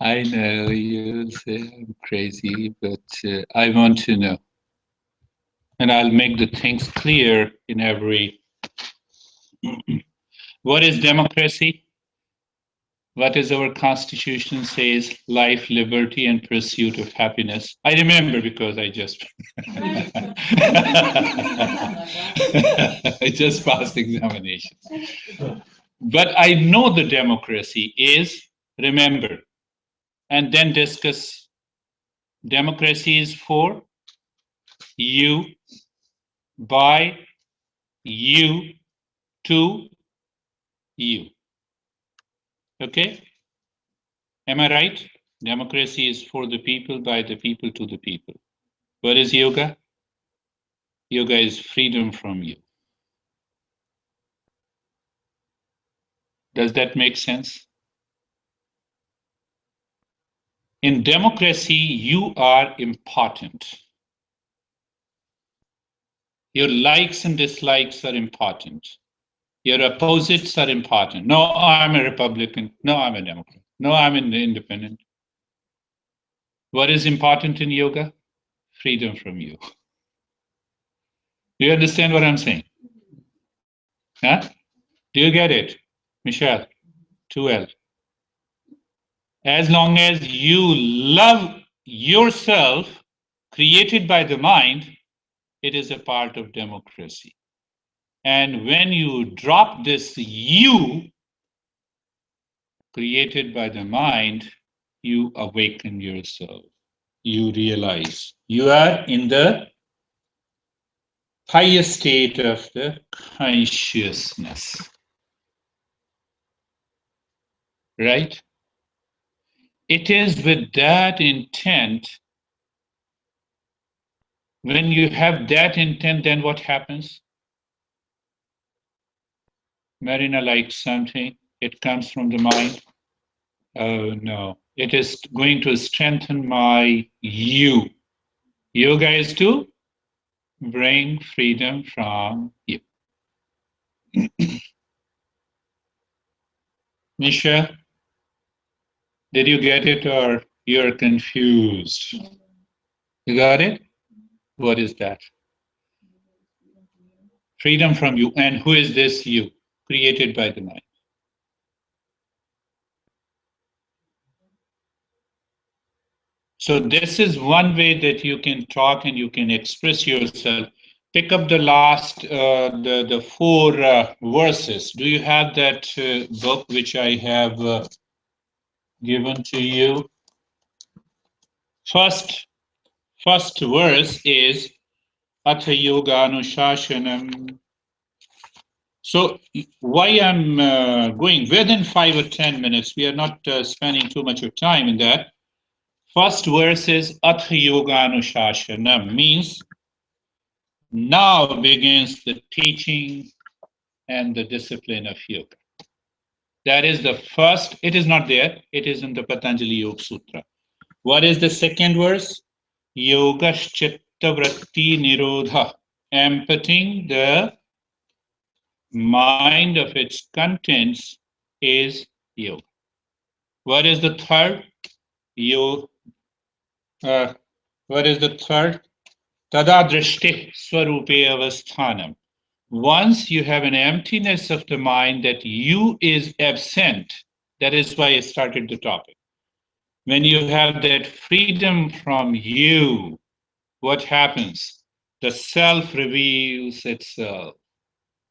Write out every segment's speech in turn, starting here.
I know you say I'm crazy, but I want to know. And I'll make the things clear in every. What is democracy? What is our constitution says? Life, liberty, and pursuit of happiness. I remember because I just I just passed examination. But I know the democracy is remember, and then discuss. Democracy is for you, by you, to you. Okay? Am I right? Democracy is for the people, by the people, to the people. What is yoga? Yoga is freedom from you. Does that make sense? In democracy, you are important. Your likes and dislikes are important. Your opposites are important. No, I'm a Republican. No, I'm a Democrat. No, I'm an independent. What is important in yoga? Freedom from you. Do you understand what I'm saying? Huh? Do you get it? Michelle, 2L. As long as you love yourself, created by the mind, it is a part of democracy. And when you drop this you, created by the mind, you awaken yourself. You realize you are in the highest state of the consciousness. Right? It is with that intent. When you have that intent, then what happens? Marina likes something, it comes from the mind. Oh no, it is going to strengthen my you. Yoga is to bring freedom from you. Nisha, did you get it or you're confused? You got it? What is that? Freedom from you. And who is this you? Created by the mind. So this is one way that you can talk and you can express yourself. Pick up the last, the four verses. Do you have that book which I have given to you? First verse is Atha Yoga Anushashanam. So why I'm going within 5 or 10 minutes, we are not spending too much of time in that. First verse is Atha Yoga Anushashanam, means now begins the teaching and the discipline of yoga. That is the first, it is not there, it is in the Patanjali Yoga Sutra. What is the second verse? Yogaschitta Vritti Nirodha, emptying the mind of its contents is yoga. What is the third? Uh, what is the third? Tada drishti swarupe avasthanam. Once you have an emptiness of the mind that you is absent, that is why I started the topic. When you have that freedom from you, what happens? The self reveals itself.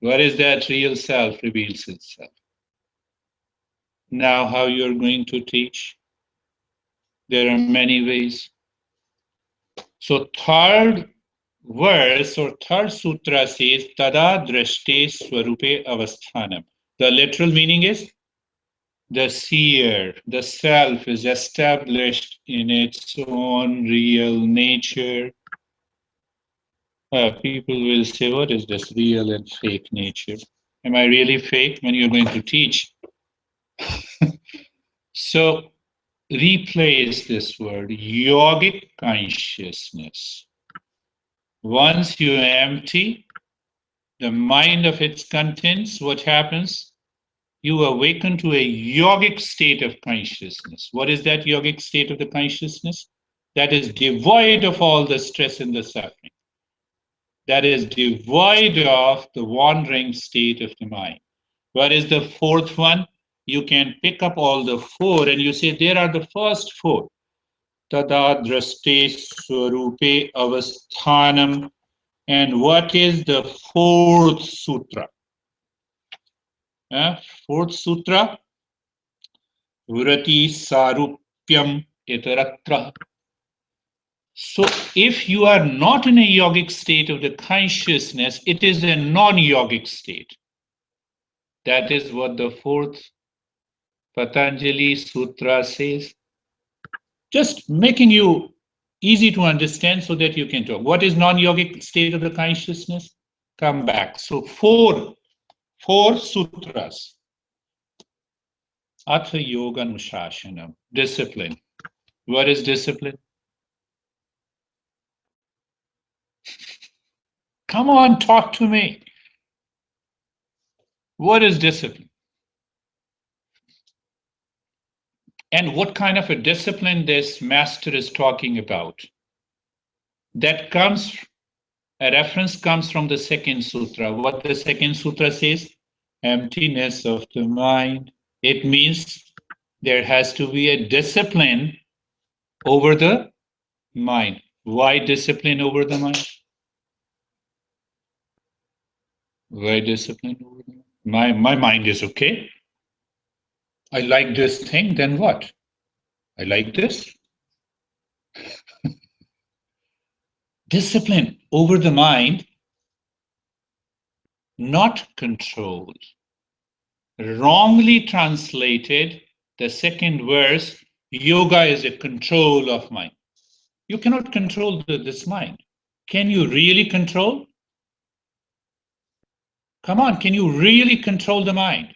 What is that real self reveals itself? Now, how you're going to teach? There are many ways. So, third verse or third sutra says, Tada drashte swarupe avasthanam. The literal meaning is the seer, the self is established in its own real nature. People will say, what is this real and fake nature? Am I really fake when you're going to teach? So replace this word, yogic consciousness. Once you empty the mind of its contents, what happens? you awaken to a yogic state of consciousness. What is that yogic state of the consciousness? That is devoid of all the stress and the suffering. That is devoid of the wandering state of the mind. What is the fourth one? You can pick up all the four and you say there are the first four. Tada draste swarupe avasthanam. And what is the fourth sutra? Fourth sutra, Vrati sarupyam itaratra. So if you are not in a yogic state of the consciousness, it is a non-yogic state. That is what the fourth Patanjali Sutra says. Just making you easy to understand so that you can talk. What is non-yogic state of the consciousness? Come back. So four sutras. Atha Yoga Anushasana. Discipline. What is discipline? Come on, talk to me. What is discipline? And what kind of a discipline this master is talking about? That comes, a reference comes from the second sutra. What the second sutra says? Emptiness of the mind. It means there has to be a discipline over the mind. Why discipline over the mind? Why discipline over the mind? My mind is okay. I like this thing, then what? I like this. Discipline over the mind, not controlled. Wrongly translated, the second verse, yoga is a control of mind. You cannot control this mind. Can you really control? Come on, can you really control the mind?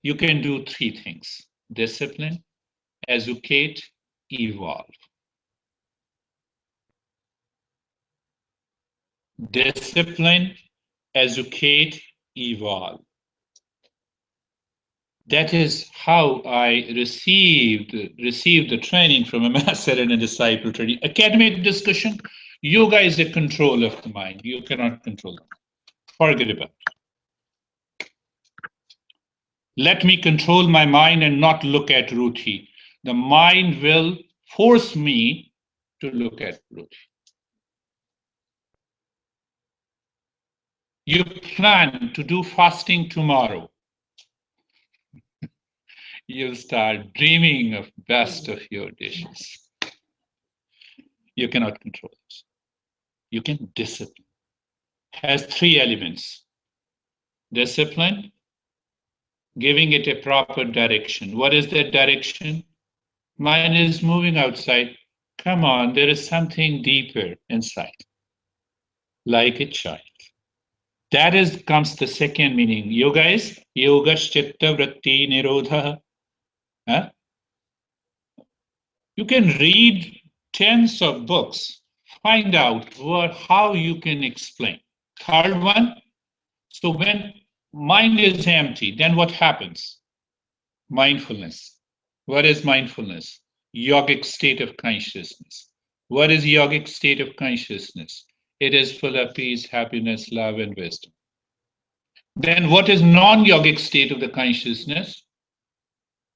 You can do three things: discipline, educate, evolve. Discipline, educate, evolve. That is how I received the training from a master and a disciple training. Academic discussion, yoga is a control of the mind. You cannot control it. Forget about it. Let me control my mind and not look at Ruthi. The mind will force me to look at Ruthi. You plan to do fasting tomorrow. You'll start dreaming of best of your dishes. You cannot control this. You can discipline. Has three elements: discipline, giving it a proper direction. What is that direction? Mind is moving outside. Come on, there is something deeper inside, like a child. That is comes the second meaning. Yoga is yoga chitta vritti nirodha. Huh? You can read tens of books, find out how you can explain. Third one, so when mind is empty, then what happens? Mindfulness. What is mindfulness? Yogic state of consciousness. What is yogic state of consciousness? It is full of peace, happiness, love, and wisdom. Then what is non-yogic state of the consciousness?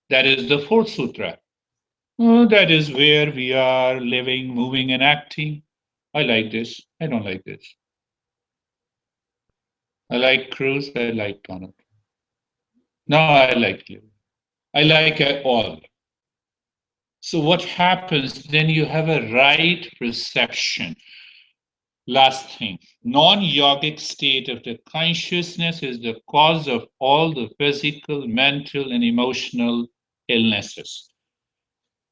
That is the fourth sutra. Oh, that is where we are living, moving, and acting. I like this. I don't like this. I like Cruz. I like Donald. No, I like you. I like all. So what happens then? You have a right perception. Last thing, non-yogic state of the consciousness is the cause of all the physical, mental, and emotional illnesses.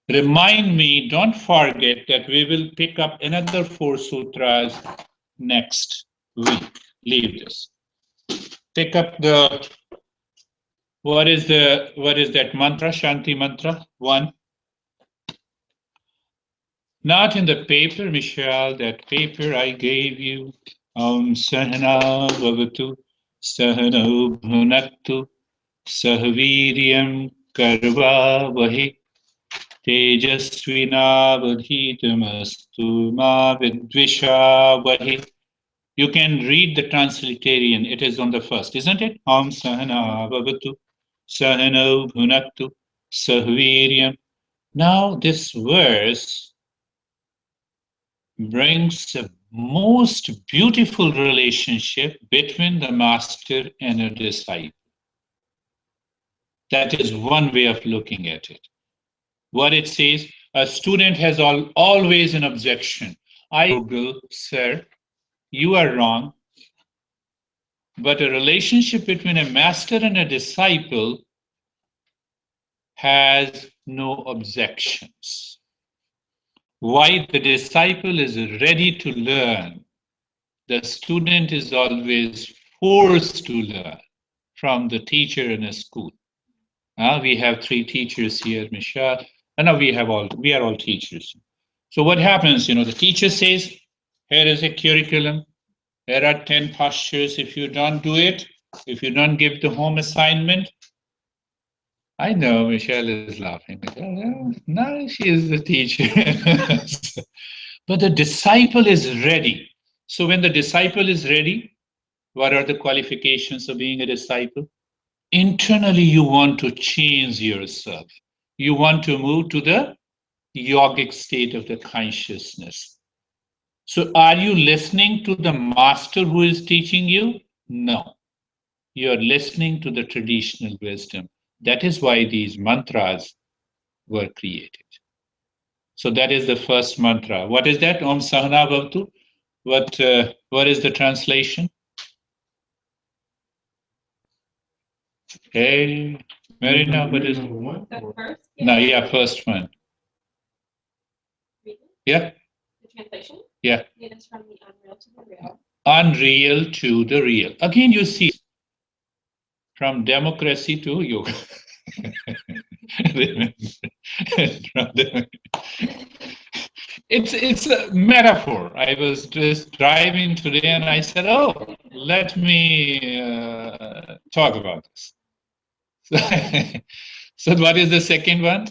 Remind me, don't forget that we will pick up another four sutras next week. Leave this. Pick up the, what is that mantra, Shanti mantra? One. Not in the paper, Michelle, that paper I gave you. Om Sahana Bhavatu Sahana Bhunaktu Sahviryam Karvavahe Tejasvinavadhitamastu ma vidvishavahe. You can read the transliteration. It is on the first, isn't it? Om Sahana Bhavatu Sahano Bhunaktu Sahviryam. Now this verse brings a most beautiful relationship between the master and a disciple. That is one way of looking at it. What it says, a student has always an objection. I Google, sir, you are wrong. But a relationship between a master and a disciple has no objections. Why? The disciple is ready to learn. The student is always forced to learn from the teacher in a school. We have three teachers here, Michelle. And now we are all teachers. So what happens, the teacher says, here is a curriculum. Here are 10 postures. If you don't do it, if you don't give the home assignment, I know Michelle is laughing. No, she is the teacher. But the disciple is ready. So when the disciple is ready, what are the qualifications of being a disciple? Internally, you want to change yourself. You want to move to the yogic state of the consciousness. So are you listening to the master who is teaching you? No. You're listening to the traditional wisdom. That is why these mantras were created. So that is the first mantra. What is that? Om Sahana Bhavatu. What is the translation? Hey, Marina, what is The first? No, yeah, first one. Yeah. The translation? Yeah. It is from the unreal to the real. Unreal to the real. Again, you see, from democracy to yoga. It's a metaphor. I was just driving today and I said, oh, let me talk about this. So what is the second one?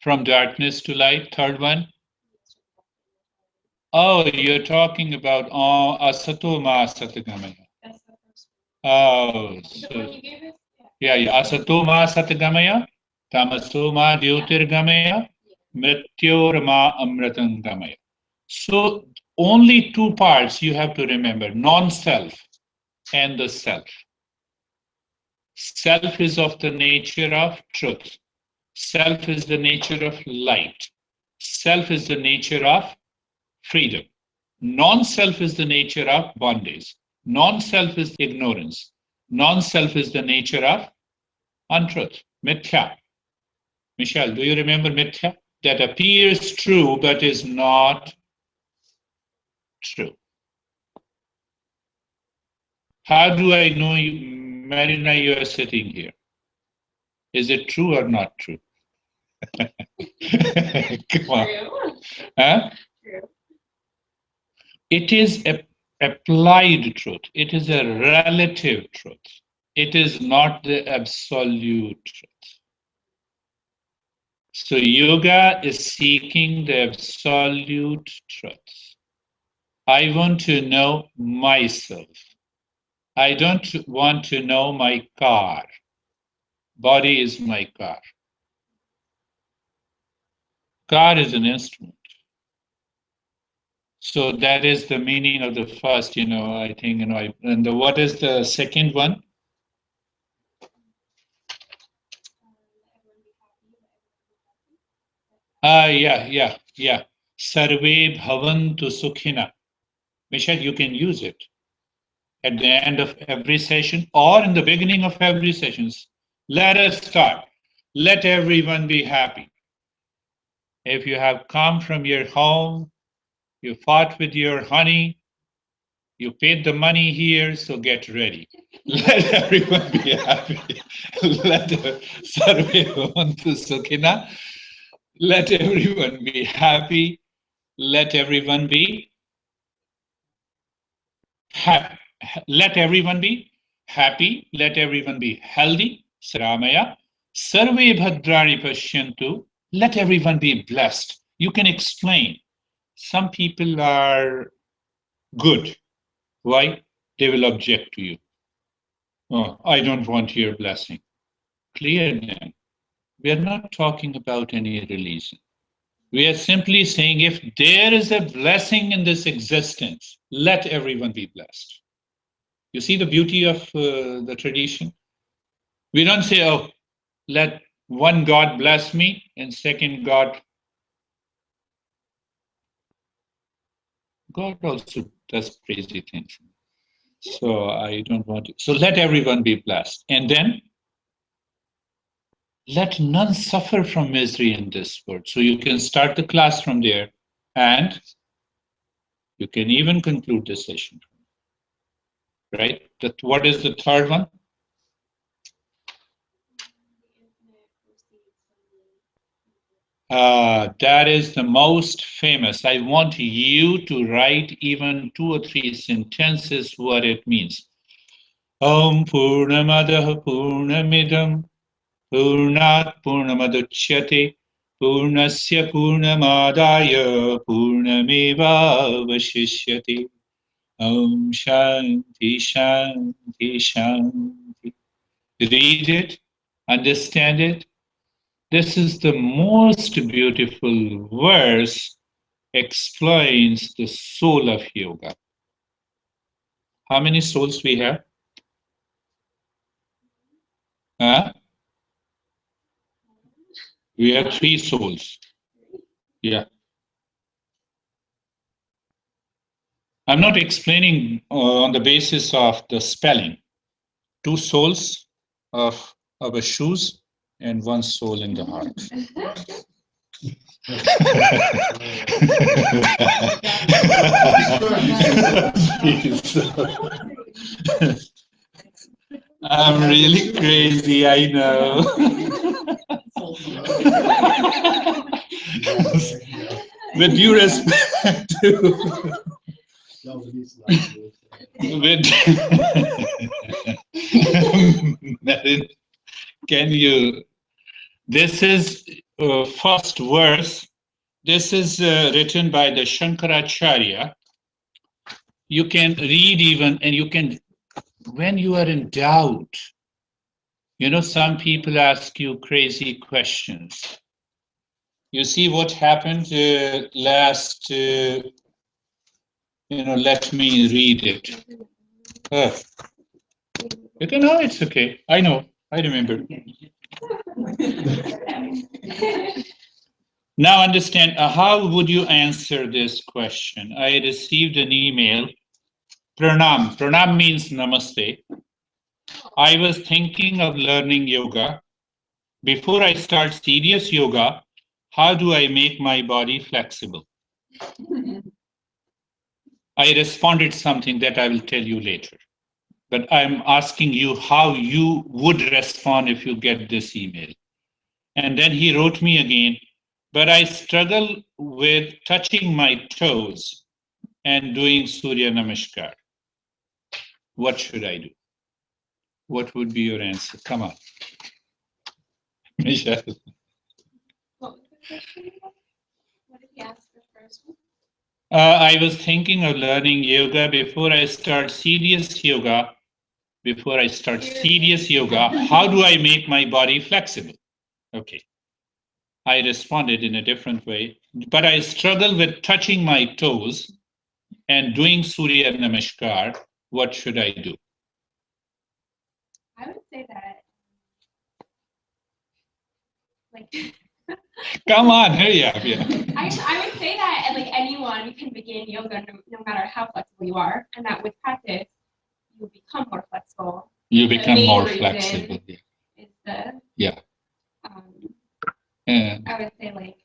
From darkness to light. Third one? Oh, you're talking about Asato Ma Satgamaya. That's the first Oh, one. The one you gave us? yeah. Asato Ma Satgamaya, Tamaso Ma Jyotirgamaya, Mrityor Ma Amratangamaya. So only two parts you have to remember, non-self and the self. Self is of the nature of truth. Self is the nature of light. Self is the nature of freedom. Non-self is the nature of bondage. Non-self is ignorance. Non-self is the nature of untruth, mithya. Michelle, do you remember mithya? That appears true but is not true. How do I know you, Marina, you are sitting here? Is it true or not true? Come on. True. Huh? True. It is a applied truth. It is a relative truth. It is not the absolute truth. So yoga is seeking the absolute truth. I want to know myself. I don't want to know my car. Body is my car. Car is an instrument. So that is the meaning of the first, I think, and what is the second one? Yeah. Sarve bhavantu sukhina. Michelle, you can use it at the end of every session or in the beginning of every session. Let us start. Let everyone be happy. If you have come from your home, you fought with your honey, you paid the money here, so get ready. Let everyone be happy. Let sarve bhavantu sukhina. Let everyone be happy. Let everyone be happy. Let everyone be happy, let everyone be healthy, Saramaya. Sarve Bhadrani Pashyantu, let everyone be blessed. You can explain. Some people are good. Why? They will object to you. Oh, I don't want your blessing. Clear them. We are not talking about any religion. We are simply saying if there is a blessing in this existence, let everyone be blessed. You see the beauty of the tradition? We don't say, oh, let one God bless me and second God also does crazy things. So I don't want to. So let everyone be blessed. And then let none suffer from misery in this world. So you can start the class from there and you can even conclude the session. Right? What is the third one? That is the most famous. I want you to write even 2 or 3 sentences what it means. Om Purnamadaha Purnamidam Purnat Purnamaduchyate Purnasya Purnamadaya Purnameva Vashishyate Om Shanti Shanti Shanti. Read it, understand it. This is the most beautiful verse, explains the soul of yoga. How many souls we have? Huh? We have 3 souls. Yeah. I'm not explaining on the basis of the spelling. 2 souls of our shoes and 1 soul in the heart. I'm really crazy, I know. With due respect to with Merin, can you this is first verse. This is written by the Shankaracharya. You can read even, and you can, when you are in doubt, some people ask you crazy questions. You see what happened last, let me read it. You can know it's okay. I know. I remember. Now understand, how would you answer this question? I received an email. Pranam. Pranam means namaste. I was thinking of learning yoga. Before I start serious yoga, how do I make my body flexible? I responded something that I will tell you later. But I'm asking you how you would respond if you get this email. And then he wrote me again, but I struggle with touching my toes and doing Surya Namaskar. What should I do? What would be your answer? Come on. Michelle. What was the question? What did he ask the first one? I was thinking of learning yoga before I start serious yoga. How do I make my body flexible? Okay. I responded in a different way, but I struggle with touching my toes and doing Surya Namaskar. What should I do? I would say that, like, Come on, hurry up. Yeah. I would say that like anyone can begin yoga no matter how flexible you are, and that with practice you become more flexible. You The become main more reason flexible. Is the Yeah. I would say like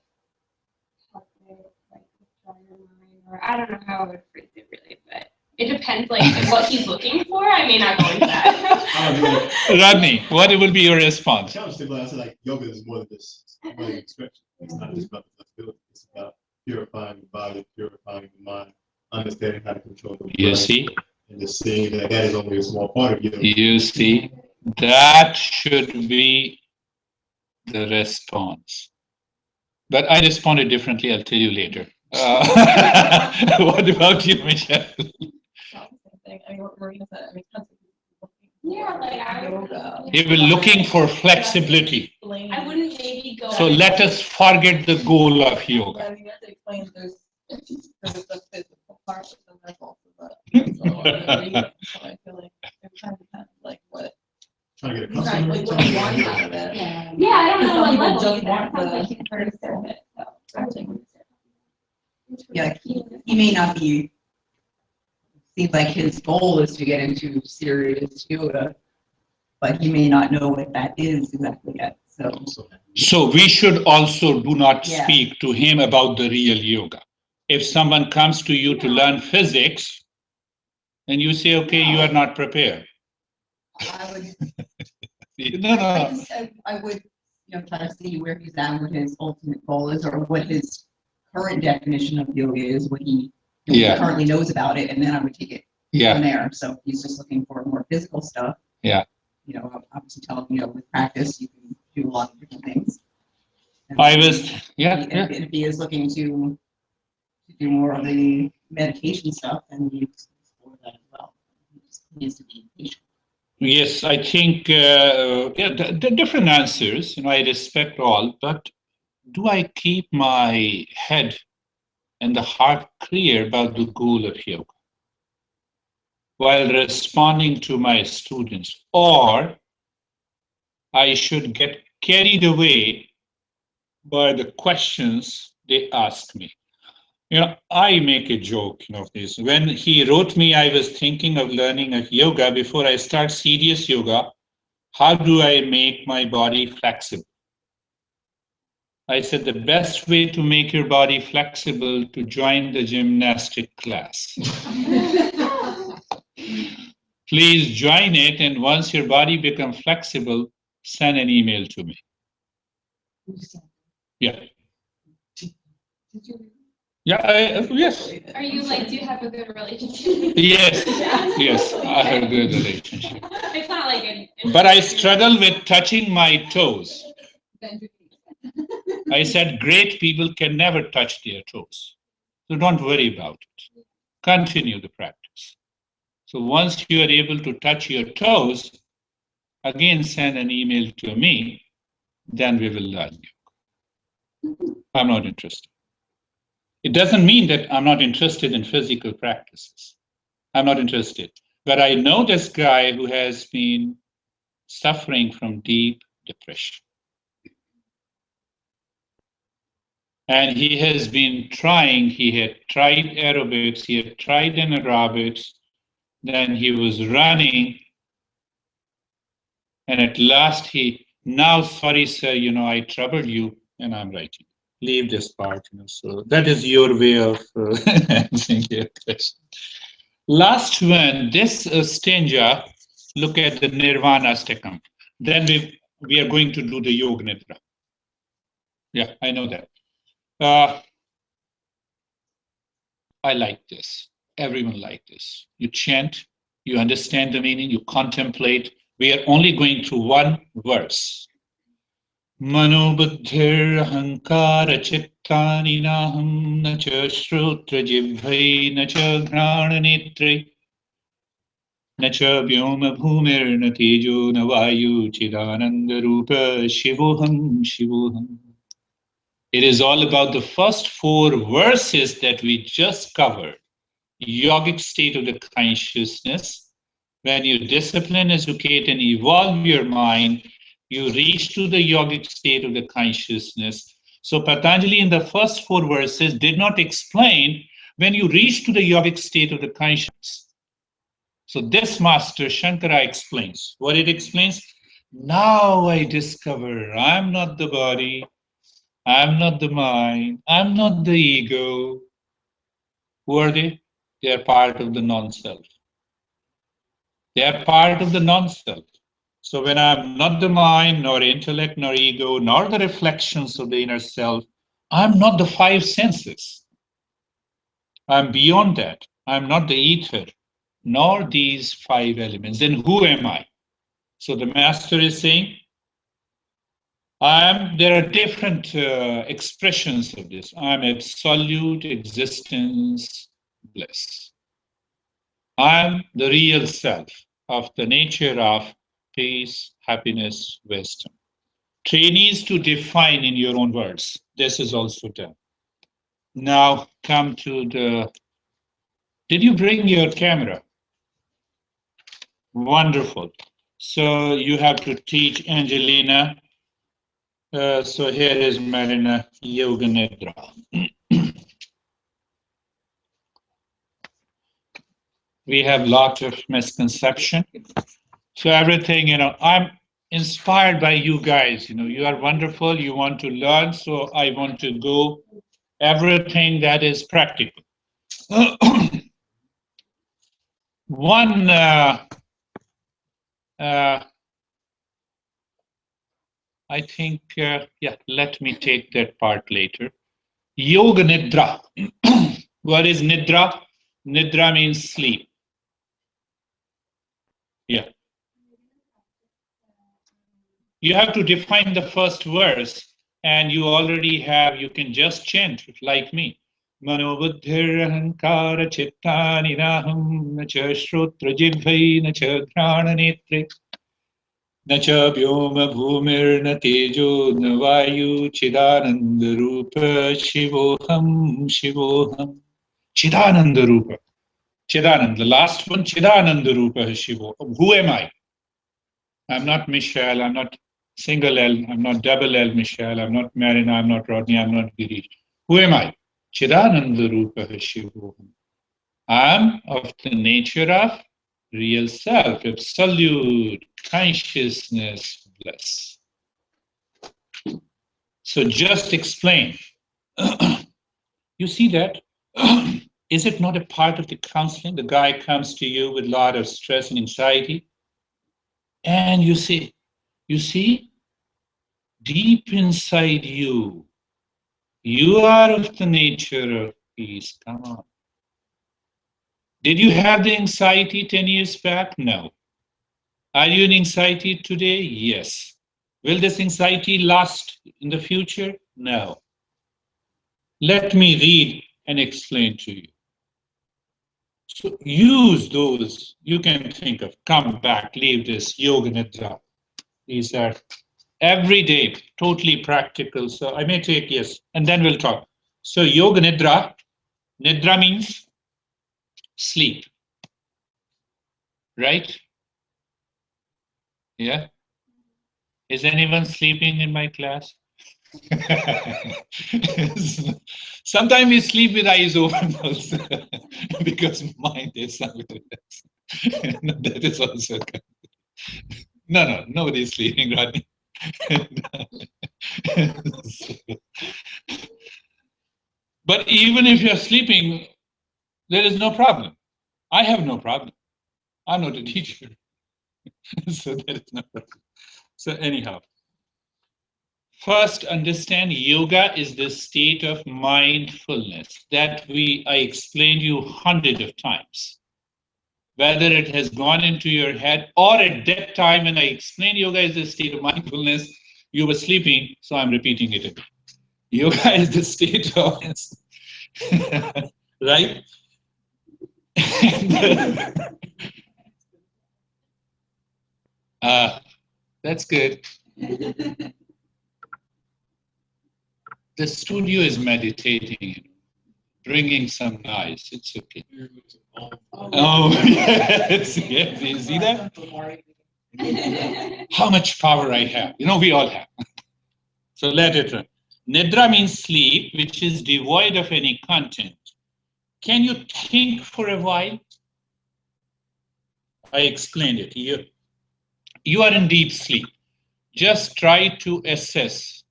help with like withdraw your mind, or I don't know how I would phrase it really, but it depends like what he's looking for. I may not go into that. Rodney, what will be your response? I said like yoga is more than just expression. It's not just about the flexibility. It's about purifying the body, purifying the mind, understanding how to control the You see, And just seeing that that is only a small part of yoga. You see, that should be the response. But I responded differently. I'll tell you later. What about you, Michelle? Yeah, like I would. They were looking for flexibility. I wouldn't maybe go. So let us forget the goal of yoga. I mean, you have to explain there's the physical part of the mental. So I feel like I'm trying to kind of like what. Trying to get a He's customer. trying to what he wants out of it. Yeah, I don't know Some what people level just either. want It sounds the- like he's very certain, so I think. Yeah, he may not be, seems like his goal is to get into serious yoga, but he may not know what that is exactly yet, so. So we should also do not Yeah. speak to him about the real yoga. If someone comes to you to learn physics, and you say, okay, you are not prepared. I would, No, no. I would, try to see where he's at, what his ultimate goal is, or what his current definition of yoga is, what he Yeah. currently knows about it, and then I would take it Yeah, from there. So if he's just looking for more physical stuff. Yeah. Obviously tell him, with practice, you can do a lot of different things. And I then was, yeah, if he is looking to do more of the meditation stuff, then we explore that as well. He just needs to be patient. Yes, I think the different answers, I respect all, but do I keep my head and the heart clear about the goal of yoga while responding to my students? Or I should get carried away by the questions they ask me. I make a joke, of this. When he wrote me, I was thinking of learning of yoga before I start serious yoga. How do I make my body flexible? I said the best way to make your body flexible to join the gymnastic class. Please join it, and once your body becomes flexible, send an email to me. Yeah. Yeah, yes. Are you like, do you have a good relationship? Yes, yes, I have a good relationship. It's not like an. But I struggle with touching my toes. I said great people can never touch their toes. So don't worry about it. Continue the practice. So once you are able to touch your toes, again send an email to me, then we will learn you. I'm not interested. It doesn't mean that I'm not interested in physical practices. I'm not interested. But I know this guy who has been suffering from deep depression. And he has been trying, he had tried aerobics, he had tried anaerobics, then he was running. And at last now, sorry, sir, I troubled you and I'm writing. Leave this part, so that is your way of answering your question. Last one, this stanza, look at the Nirvana Stakam. Then we are going to do the Yoga Nidra. Yeah, I know that. I like this. Everyone like this. You chant, you understand the meaning, you contemplate. We are only going through one verse. Mano buddhir ahankara chittani naham na cha shrotra jibhai na cha grana netre na cha vyoma bhumir na tejo na vayu chidananda rupa shivoham shivoham. It is all about the first four verses that we just covered. Yogic state of the consciousness. When you discipline, educate, and evolve your mind, you reach to the yogic state of the consciousness. So Patanjali in the first four verses did not explain when you reach to the yogic state of the consciousness. So this master Shankara explains. What it explains? Now I discover I'm not the body, I'm not the mind, I'm not the ego. Who are they? They are part of the non-self. They are part of the non-self. So when I'm not the mind, nor intellect, nor ego, nor the reflections of the inner self, I'm not the five senses. I'm beyond that. I'm not the ether. nor these 5 elements. Then who am I? So the master is saying, there are different expressions of this. I am absolute existence, bliss. I am the real self of the nature of peace, happiness, wisdom. Trainees to define in your own words. This is also done. Now come to the, did you bring your camera? Wonderful. So you have to teach Angelina. So here is Marina Yoga Nidra. We have lots of misconception. So everything, I'm inspired by you guys. You are wonderful. You want to learn. So I want to go everything that is practical. One, I think, let me take that part later. Yoga Nidra. What is Nidra? Nidra means sleep. Yeah. You have to define the first verse, and you already have, you can just chant like me. Mano buddhir ahankara chittani naham na cha shrotra jibhai na cha dhrana netre na cha vyoma bhumir na tejo na vayu chidananda rupa shivoham shivoham. Chidananda rupa. Chidananda. The last one, Chidananda rupa shivoham. Who am I? I'm not Michelle, I'm not single L, I'm not double L Michelle, I'm not Marina, I'm not Rodney, I'm not Girish. Who am I? Chidananda Rupa Shivoham. I'm of the nature of real self, absolute consciousness, bliss. So just explain. You see that? Is it not a part of the counseling? The guy comes to you with a lot of stress and anxiety, and you say, you see, deep inside you, you are of the nature of peace. Come on. Did you have the anxiety 10 years back? No. Are you in anxiety today? Yes. Will this anxiety last in the future? No. Let me read and explain to you. So use those you can think of. Come back, leave this yoga nidra. These are every day, totally practical. So I may take, yes, and then we'll talk. So yoga nidra, nidra means sleep, right? Yeah. Is anyone sleeping in my class? Sometimes we sleep with eyes open also because mind is somewhere else. No, that is also good. No, nobody's sleeping, Rodney. But even if you're sleeping, there is no problem. I have no problem. I'm not a teacher. So there is no problem. So anyhow, first understand yoga is the state of mindfulness that I explained you hundreds of times. Whether it has gone into your head or at that time when I explained yoga is the state of mindfulness, you were sleeping, so I'm repeating it again. Yoga is the state of, right? That's good. The studio is meditating, bringing some noise. It's okay. Oh, yes, yes. You see that? How much power I have. We all have. So let it run. Nidra means sleep, which is devoid of any content. Can you think for a while? I explained it. You are in deep sleep. Just try to assess.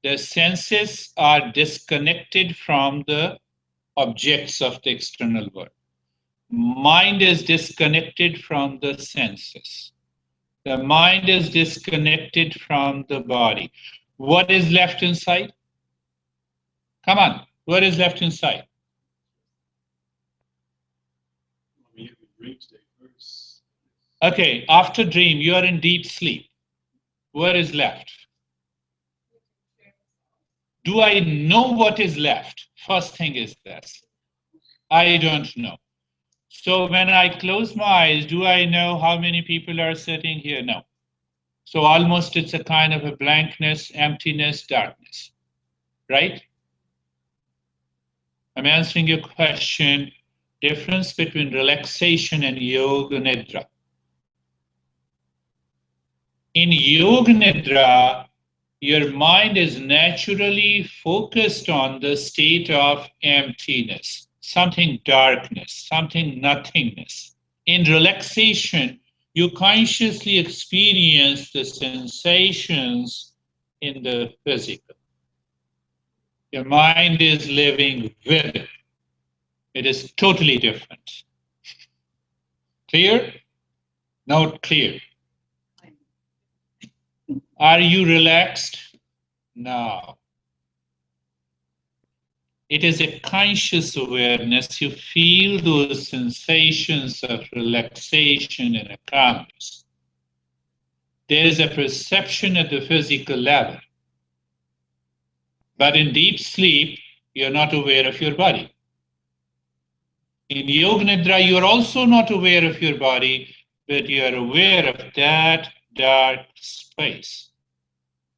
The senses are disconnected from the objects of the external world. Mind is disconnected from the senses. The mind is disconnected from the body. What is left inside? Come on, what is left inside? dream state first. Okay, after dream, you are in deep sleep. What is left? Do I know what is left? First thing is this. I don't know. So when I close my eyes, do I know how many people are sitting here? No. So almost it's a kind of a blankness, emptiness, darkness, right? I'm answering your question, difference between relaxation and yoga nidra. In yoga nidra, your mind is naturally focused on the state of emptiness, something darkness, something nothingness. In relaxation, you consciously experience the sensations in the physical. Your mind is living with it. It is totally different. Clear? Not clear. Are you relaxed? No. It is a conscious awareness. You feel those sensations of relaxation and a calmness. There is a perception at the physical level. But in deep sleep, you're not aware of your body. In Yoga Nidra, you are also not aware of your body, but you are aware of that dark space,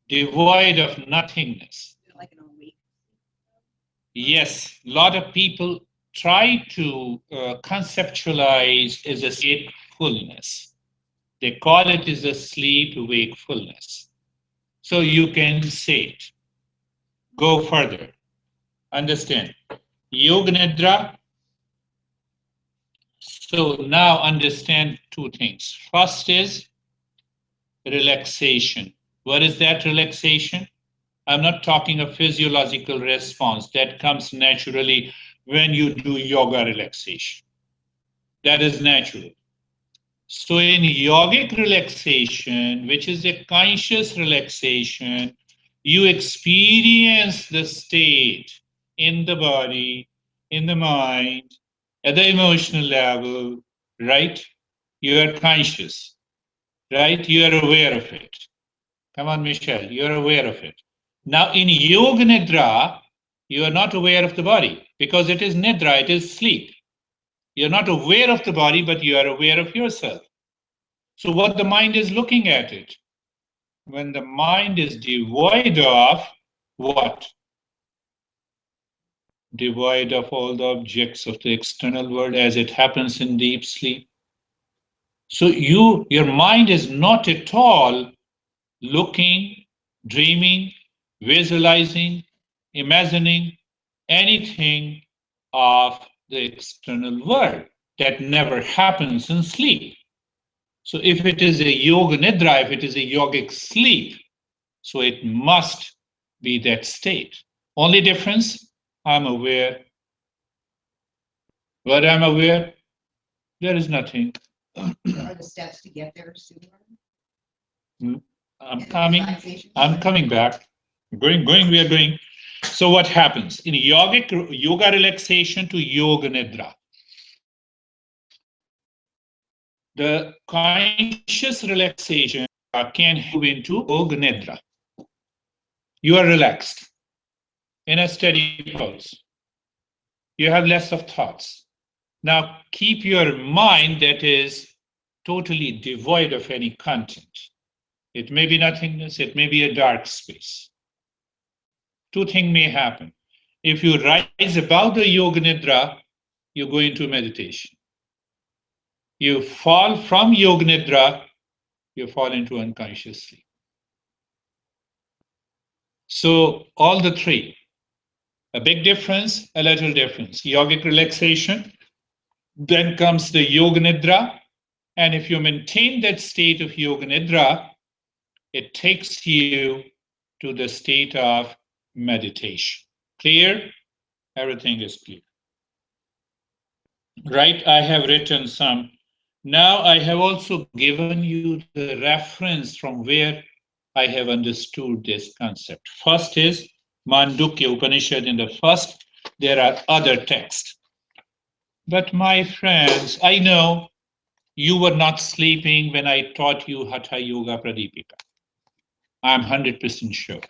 devoid of nothingness. Like an awake. Yes, a lot of people try to conceptualize as a wakefulness. They call it as a sleep wakefulness. So you can say it. Go further. Understand. Yoga Nidra. So now understand two things. First is relaxation. What is that relaxation? I'm not talking a physiological response that comes naturally when you do yoga relaxation. That is natural. So in yogic relaxation, which is a conscious relaxation, you experience the state in the body, in the mind, at the emotional level, right? You are conscious, right? You are aware of it. Come on, Michelle, you are aware of it. Now in Yoga Nidra, you are not aware of the body because it is Nidra, it is sleep. You're not aware of the body, but you are aware of yourself. So what the mind is looking at it? When the mind is devoid of what? Devoid of all the objects of the external world as it happens in deep sleep. So your mind is not at all looking, dreaming, visualizing, imagining anything of the external world. That never happens in sleep. So if it is a yoga nidra, if it is a yogic sleep, so it must be that state. Only difference, I'm aware. What I'm aware, there is nothing. Are the steps to get there sooner? I'm coming back. Going, we are going. So what happens? In yoga relaxation to yoga nidra, the conscious relaxation can move into yoga nidra. You are relaxed in a steady pose. You have less of thoughts. Now keep your mind that is totally devoid of any content. It may be nothingness, it may be a dark space. Two things may happen. If you rise above the yoga nidra, you go into meditation. You fall from yoga nidra, you fall into unconscious sleep. So all the three, a big difference, a little difference. Yogic relaxation, then comes the yoga nidra, and if you maintain that state of yoga nidra, it takes you to the state of meditation. Clear? Everything is clear. Right, I have written some. Now I have also given you the reference from where I have understood this concept. First is Mandukya Upanishad in the first. There are other texts. But my friends, I know you were not sleeping when I taught you Hatha Yoga Pradipika. I'm 100% sure.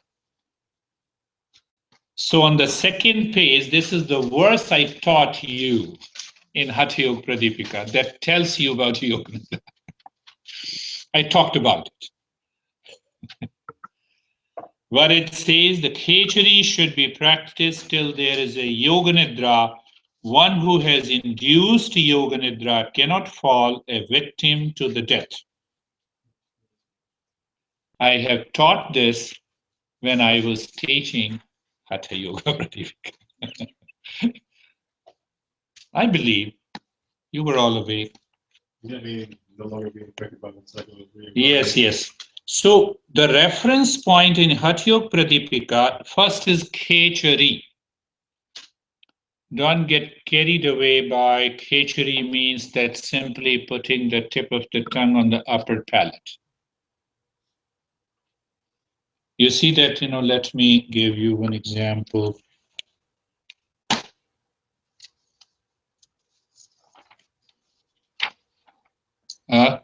So on the second page, this is the verse I taught you in Hatha Yoga Pradipika that tells you about Yoga Nidra. I talked about it. What it says, the khechari should be practiced till there is a Yoga Nidra. One who has induced Yoga Nidra cannot fall a victim to the death. I have taught this when I was teaching Hatha Yoga Pradipika. I believe you were all awake. Yeah, I mean, no longer being affected by the cycle of reincarnation. Yes, yes. So the reference point in Hatha Yoga Pradipika first is khechari. Don't get carried away by khechari means that simply putting the tip of the tongue on the upper palate. You see that, let me give you one example.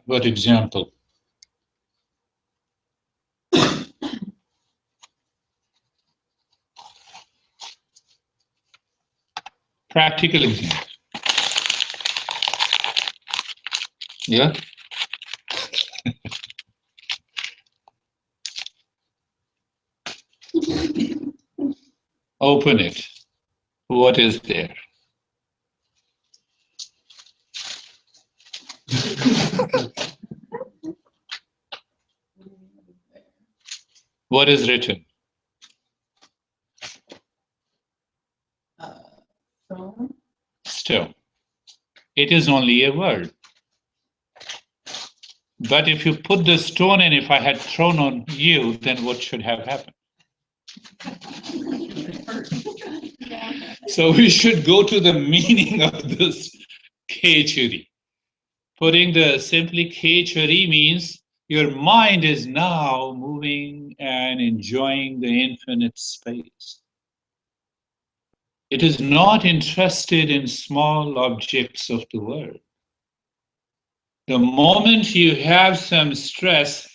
What example? Practical example. Yeah? Open it. What is there? What is written? So, Stone. It is only a word. But if you put the stone and if I had thrown on you, then what should have happened? So we should go to the meaning of this khechari. Putting the simply khechari means your mind is now moving and enjoying the infinite space. It is not interested in small objects of the world. The moment you have some stress,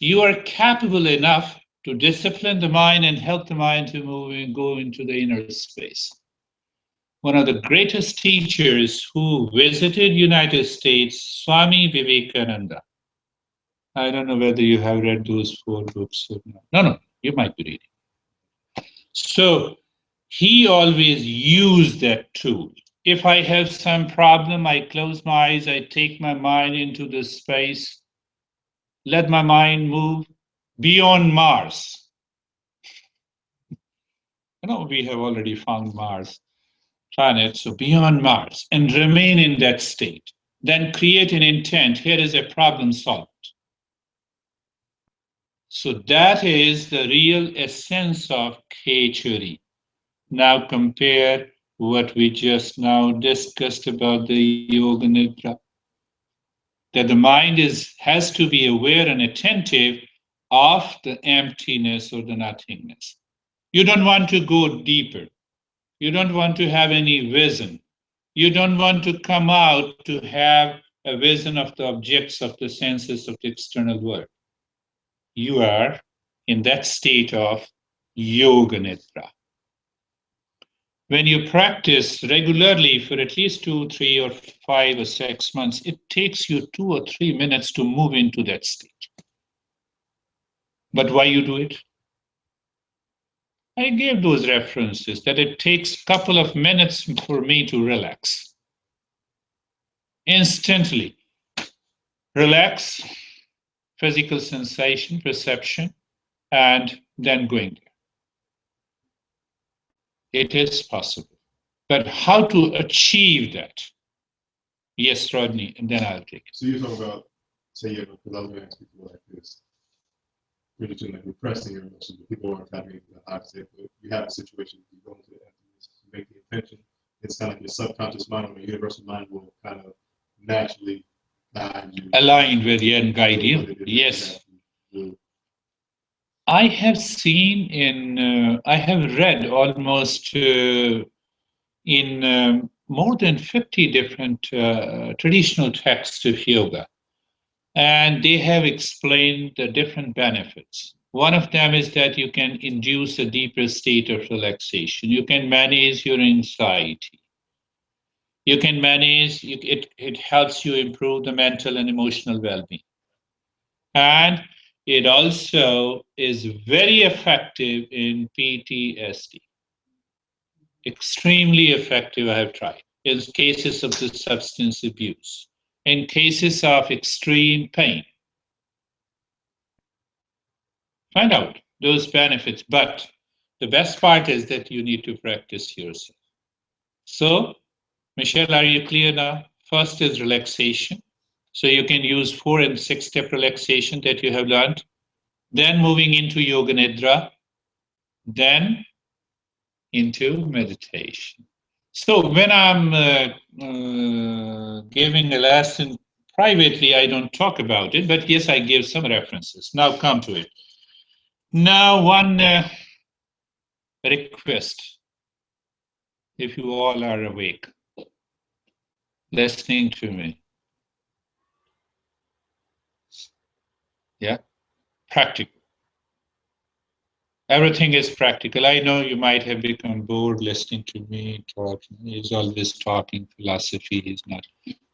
you are capable enough to discipline the mind and help the mind to move and go into the inner space. One of the greatest teachers who visited United States, Swami Vivekananda. I don't know whether you have read those 4 books or not. No, you might be reading. So he always used that tool. If I have some problem, I close my eyes, I take my mind into the space, let my mind move beyond Mars. We have already found Mars planet, so beyond Mars, and remain in that state. Then create an intent. Here is a problem solved. So that is the real essence of khechari. Now compare what we just now discussed about the Yoga Nidra. That the mind has to be aware and attentive of the emptiness or the nothingness. You don't want to go deeper. You don't want to have any vision. You don't want to come out to have a vision of the objects of the senses of the external world. You are in that state of Yoga Nidra. When you practice regularly for at least 2, 3, or 5 or 6 months, it takes you 2 or 3 minutes to move into that state. But why you do it? I gave those references that it takes a couple of minutes for me to relax. Instantly. Relax, physical sensation, perception, and then going there. It is possible. But how to achieve that? Yes, Rodney, and then I'll take it. So you're talking about, say, because I was going to ask people like this, really to like repressing your emotions, but people aren't having the opposite. But you have a situation, you go into the emptiness, you make the intention. It's kind of like your subconscious mind or your universal mind will kind of naturally guide you. Aligned with you and guide you. Yes. I have seen I have read almost in more than 50 different traditional texts of yoga, and they have explained the different benefits. One of them is that you can induce a deeper state of relaxation. You can manage your anxiety. You can manage, it helps you improve the mental and emotional well being. And it also is very effective in PTSD. Extremely effective, I have tried. In cases of the substance abuse, in cases of extreme pain. Find out those benefits. But the best part is that you need to practice yourself. So, Michelle, are you clear now? First is relaxation. So you can use 4 and 6-step relaxation that you have learned. Then moving into Yoga Nidra. Then into meditation. So when I'm giving a lesson privately, I don't talk about it, but yes, I give some references. Now come to it. Now one request, if you all are awake, listening to me. Yeah, practical. Everything is practical. I know you might have become bored listening to me talk. He's always talking philosophy. He's not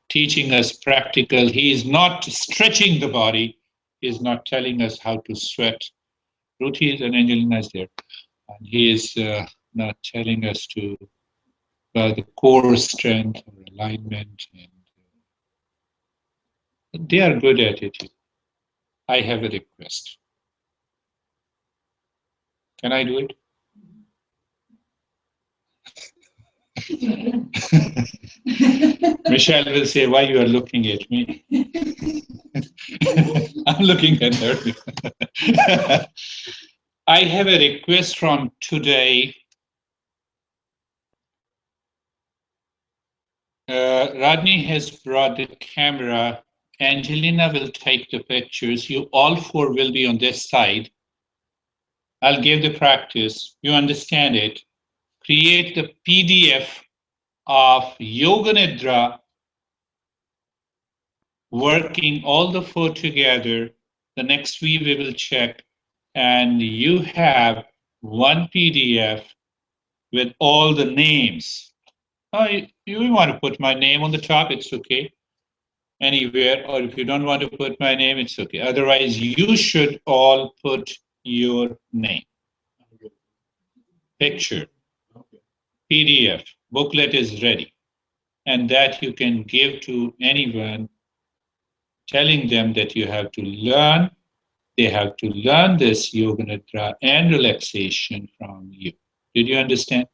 teaching us practical. He is not stretching the body. He is not telling us how to sweat. Ruti is and Angelina is there. And he is not telling us to the core strength or alignment. And they are good at it. I have a request. Can I do it? Michelle will say, why you are looking at me? I'm looking at her. I have a request from today. Rodney has brought the camera. Angelina will take the pictures. You all 4 will be on this side. I'll give the practice. You understand it. Create the PDF of Yoga Nidra, working all the 4 together. The next week we will check. And you have one PDF with all the names. Oh, you want to put my name on the top, it's okay. Anywhere, or if you don't want to put my name, it's okay. Otherwise, you should all put your name. Picture, PDF, booklet is ready. And that you can give to anyone, telling them that you have to learn, they have to learn this Yoga Nidra and relaxation from you. Did you understand?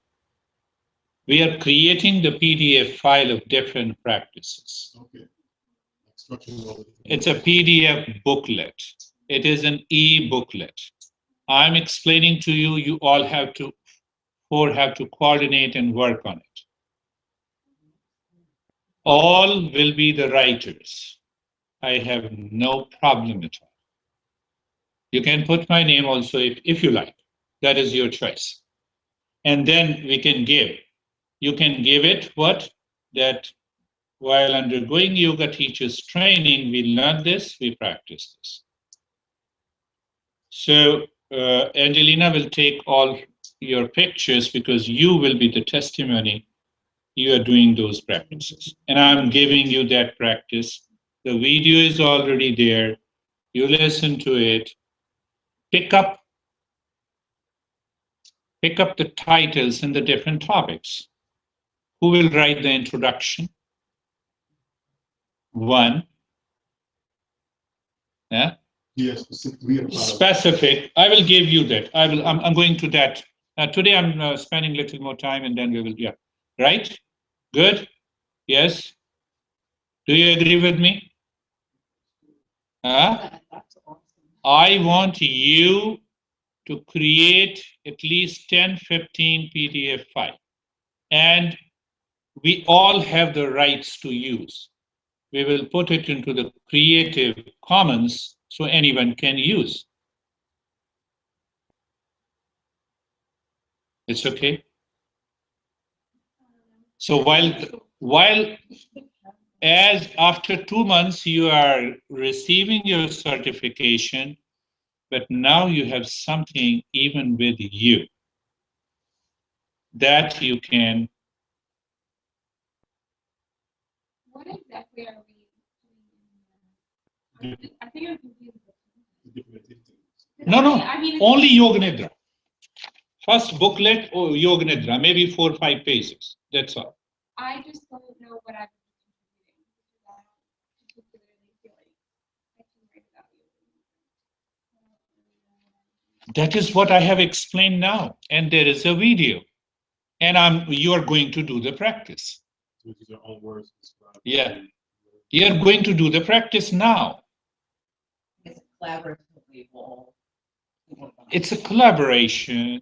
We are creating the PDF file of different practices. Okay. It's a PDF booklet. It is an e-booklet. I'm explaining to you, you all have to coordinate and work on it. All will be the writers. I have no problem at all. You can put my name also if you like. That is your choice. And then we can give. You can give it what? That while undergoing yoga teachers training, we learn this, we practice this. So Angelina will take all your pictures because you will be the testimony you are doing those practices. And I'm giving you that practice. The video is already there. You listen to it. Pick up the titles and the different topics. Who will write the introduction? One. Yeah. Yes, specifically. Specific. I will give you that. I'm going to that. Today I'm spending a little more time and then we will, yeah. Right? Good? Yes? Do you agree with me? I want you to create at least 10, 15 PDF files. And we all have the rights to use. We will put it into the Creative Commons so anyone can use. It's okay? So while as after 2 months you are receiving your certification, but now you have something even with you that you can. What exactly are we doing? I think I'm confused. No, I mean, only Yoga Nidra. First booklet or Yoga Nidra, maybe 4 or 5 pages. That's all. I just don't know what I'm contributing because I don't particularly feel like I can write about you. That is what I have explained now. And there is a video. And you are going to do the practice. Which is your own words. Yeah. You are going to do the practice now. It's collaboratively will. It's a collaboration.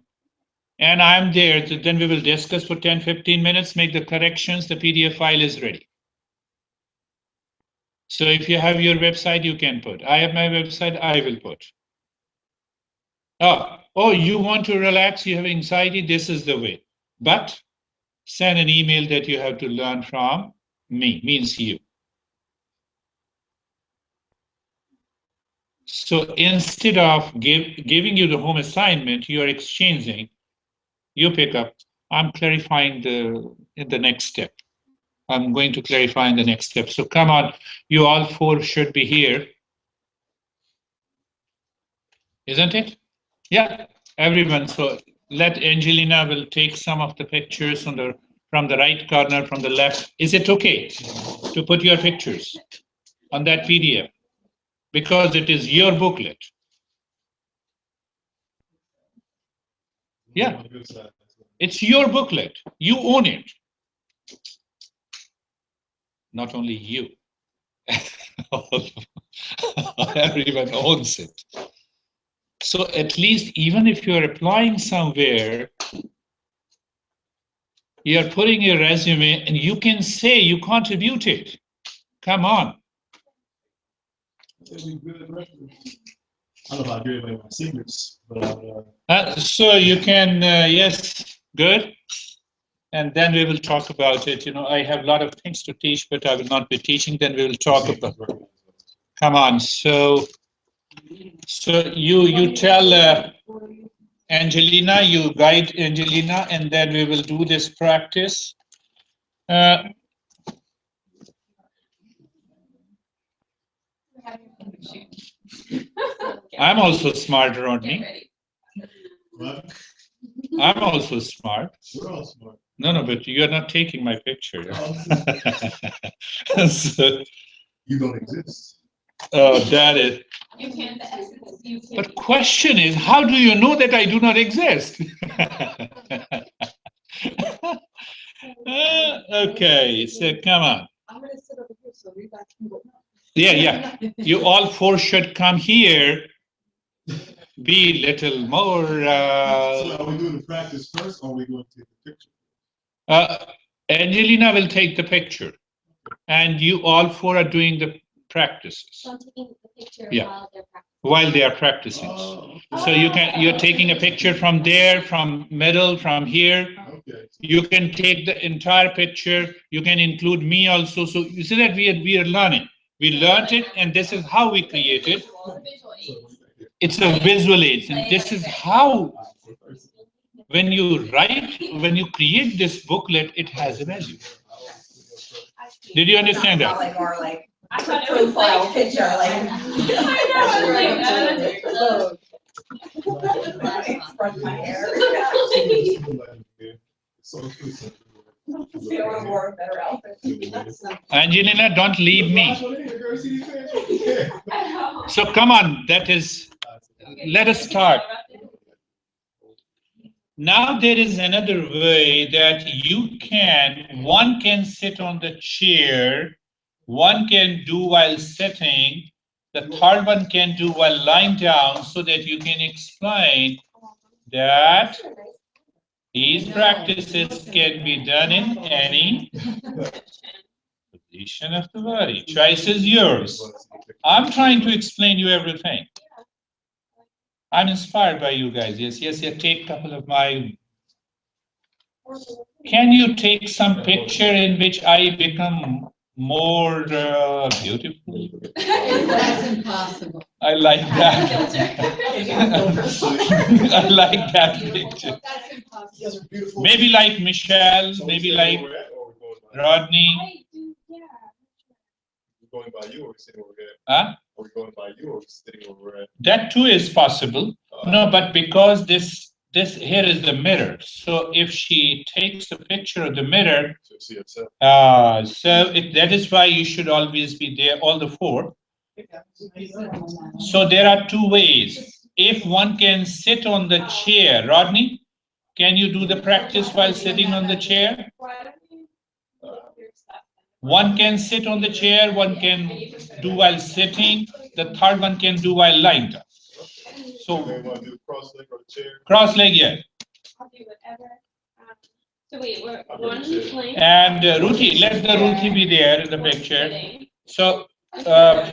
And I'm there. Then we will discuss for 10, 15 minutes, make the corrections. The PDF file is ready. So if you have your website, you can put. I have my website, I will put. Oh, you want to relax, you have anxiety, this is the way. But send an email that you have to learn from me, means you. So instead of giving you the home assignment, you are exchanging, you pick up. I'm clarifying in the next step. I'm going to clarify in the next step. So come on, you all 4 should be here. Isn't it? Yeah, everyone. So let Angelina will take some of the pictures from the right corner, from the left. Is it okay to put your pictures on that PDF? Because it is your booklet. Yeah, it's your booklet. You own it. Not only you. Everyone owns it. So at least even if you're applying somewhere, you're putting your resume and you can say you contributed. Come on. I don't know how to give away my secrets, but So you can, yes, good. And then we will talk about it. I have a lot of things to teach, but I will not be teaching. Then we will talk about. Come on. So you tell Angelina, you guide Angelina, and then we will do this practice. I'm also smart, Rodney. what? I'm also smart. We're all smart. No, but you're not taking my picture. So, You don't exist. oh, that is. You can't. The essence. You can't. But question is, how do you know that I do not exist? Okay, so come on. I'm gonna sit over here so you guys can go. Yeah. You all 4 should come here. Be little more. So are we doing the practice first, or are we going to take the picture? Angelina will take the picture, and you all 4 are doing the practices. So I'm taking the picture Yeah. while they're practicing. While they are practicing. Oh, So you're taking a picture from there, from middle, from here. okay. You can take the entire picture. You can include me also. So you see that we are learning. We learned it, and this is how we create it. It's a visual aid, and this is how. When you create this booklet, it has a value. Did you understand Not that? like more like I thought it was profile like. picture, like. I know, Express my hair. See, I would have wore a better outfit. Angelina, don't leave me. So come on, let us start. Now there is another way that one can sit on the chair, one can do while sitting, the third one can do while lying down, so that you can explain that these practices can be done in any position of the body. Choice is yours. I'm trying to explain you everything. I'm inspired by you guys. Yes, take a couple of my Can you take some picture in which I become more beautiful? That's impossible. I like that. I like that picture. That's impossible. You guys are beautiful. Maybe like Michelle, So maybe we like staying where we're at, or we're going by Rodney. I do, yeah. we're going by you, or we're sitting over here? Huh? Are we going by you, or we're sitting where we're at? That too is possible. No, but because this here is the mirror. So if she takes a picture of the mirror, So see yourself. that is why you should always be there, all the four. So there are two ways. If one can sit on the chair, Rodney, can you do the practice while sitting on the chair? Why don't you look your stuff? One can sit on the chair, one can do while sitting, the third one can do while lying down. So So they want to do cross leg or chair. cross leg, yeah. I'll do whatever. So wait, we're I'll one do it. link. And Ruthie, let the Ruthie be there in the one picture. sitting. So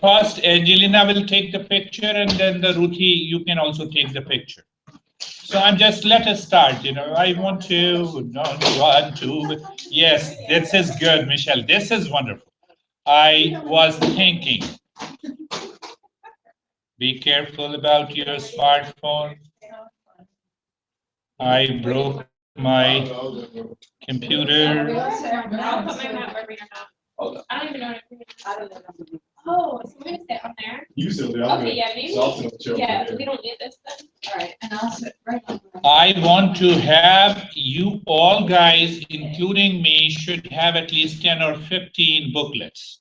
first Angelina will take the picture and then the Ruthie, you can also take the picture. So I'm just, let us start, I want to, not want to, yes, this is good, Michelle, this is wonderful. I was thinking, be careful about your smartphone. I broke my computer. I'll put my map wherever you're not. I don't even know what I'm doing. Oh, so I'm gonna sit on there. You still do. Okay, yeah, maybe. So I'll sit on the chair Yeah, over we here. don't need this then. All right, and I'll sit right on. I want to have you all guys, including me, should have at least 10 or 15 booklets.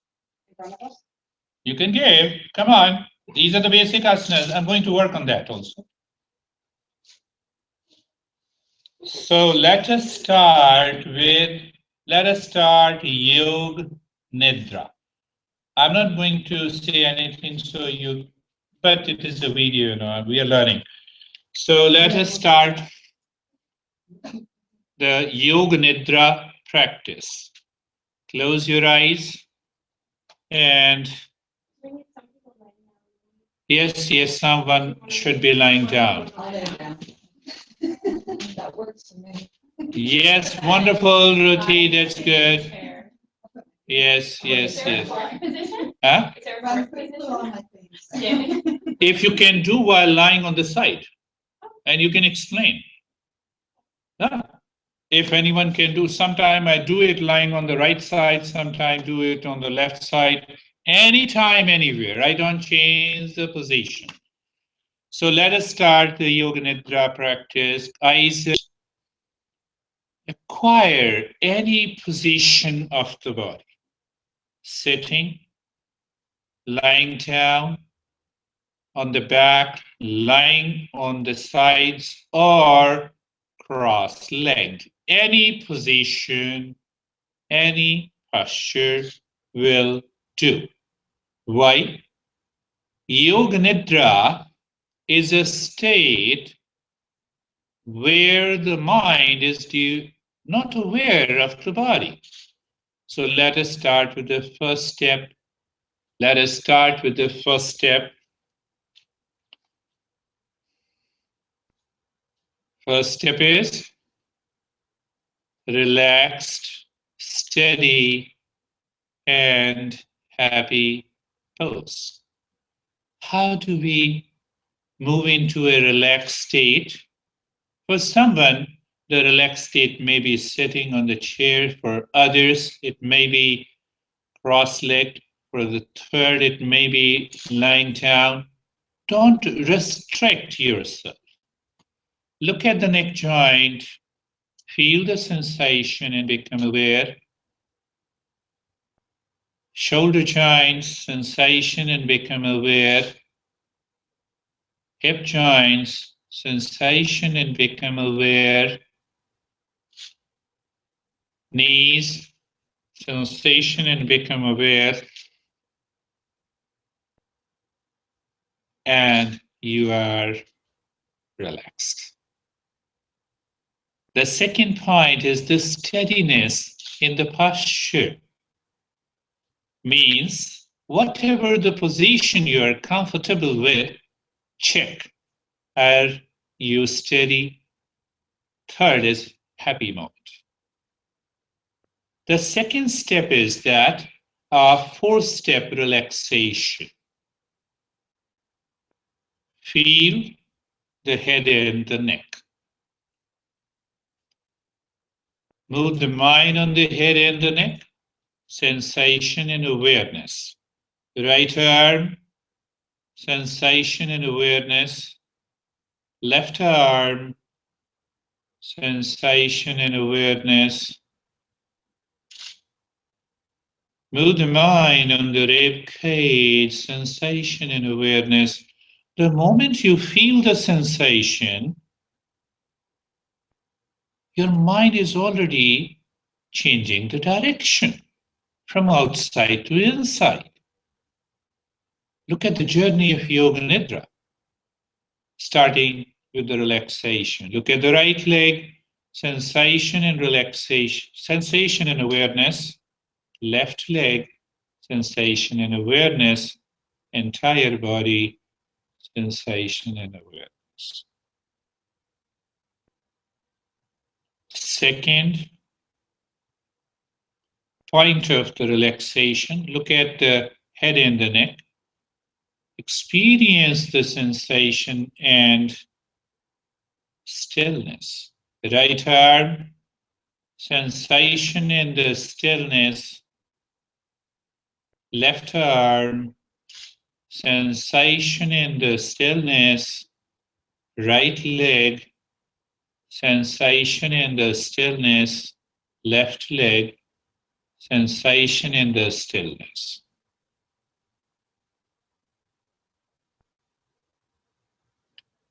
You can give, come on. These are the basic asanas. I'm going to work on that also. So let us start Yoga Nidra. I'm not going to say anything, but it is a video, we are learning. So let us start the Yoga Nidra practice. Close your eyes and We need some people lying yes, someone should be lying down. I'll lay down. That works for me. Yes, wonderful, Ruthie, that's down. good. Chair. Yes. Is there a fourth position? Huh? Is there a Run fourth quick position? on my face. Yeah. If you can do while lying on the side, and you can explain. Huh? If anyone can do, sometime I do it lying on the right side, sometime do it on the left side, anytime, anywhere. I don't change the position. So let us start the Yoga Nidra practice. Eyes acquire any position of the body. Sitting, lying down, on the back, lying on the sides, or cross-legged. Any position, any posture will do. Why? Yoga Nidra is a state where the mind is not aware of the body. So let us start with the first step. First step is relaxed, steady, and happy pose. How do we move into a relaxed state? For someone, the relaxed state may be sitting on the chair. For others, it may be cross-legged. For the third, it may be lying down. Don't restrict yourself. Look at the neck joint. Feel the sensation and become aware. Shoulder joints, sensation and become aware. Hip joints, sensation and become aware. Knees, sensation and become aware. And you are relaxed. The second point is the steadiness in the posture. Means whatever the position you are comfortable with, check. Are you steady? Third is happy moment. The second step is that four-step relaxation. Feel the head and the neck. Move the mind on the head and the neck. Sensation and awareness. Right arm, sensation and awareness. Left arm, sensation and awareness. Move the mind on the rib cage, sensation and awareness. The moment you feel the sensation, your mind is already changing the direction from outside to inside. Look at the journey of Yoga Nidra, starting with the relaxation. Look at the right leg, sensation and relaxation, sensation and awareness. Left leg, sensation and awareness. Entire body, sensation and awareness. Second point of the relaxation, look at the head and the neck. Experience the sensation and stillness. Right arm, sensation and the stillness. Left arm, sensation and the stillness. Right leg, sensation and the stillness. Left leg, sensation and the stillness.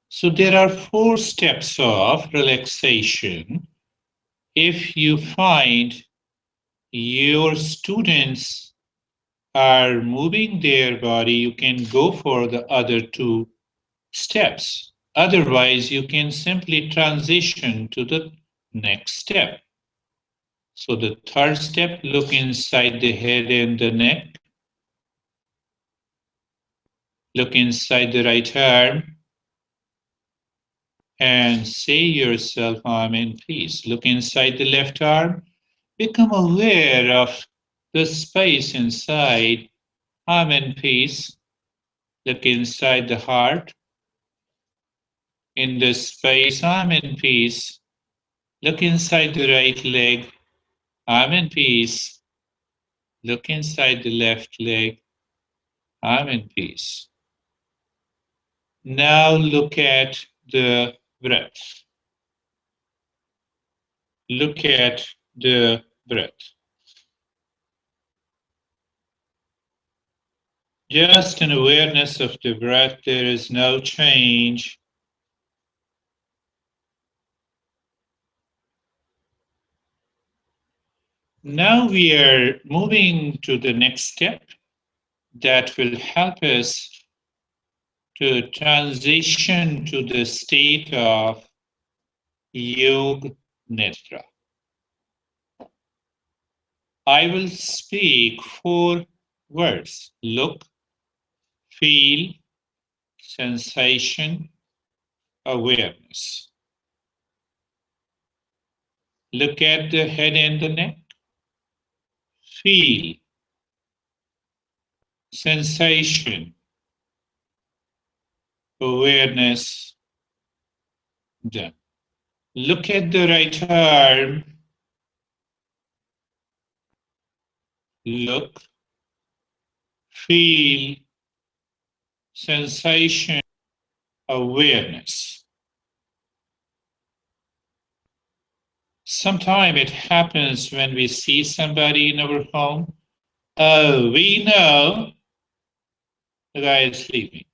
So there are four steps of relaxation. If you find your students are moving their body, you can go for the other two steps. Otherwise, you can simply transition to the next step. So the third step, look inside the head and the neck. Look inside the right arm and say yourself, I'm in peace. Look inside the left arm. Become aware of the space inside. I'm in peace. Look inside the heart. In this space, I'm in peace. Look inside the right leg. I'm in peace. Look inside the left leg. I'm in peace. Now look at the breath. Look at the breath. Just an awareness of the breath. There is no change. Now we are moving to the next step that will help us to transition to the state of Yoga Nidra. I will speak four words: look, feel, sensation, awareness. Look at the head and the neck. Feel, sensation, awareness, done. Look at the right arm. Look, feel, sensation, awareness. Sometimes it happens when we see somebody in our home. Oh, we know the guy is sleeping.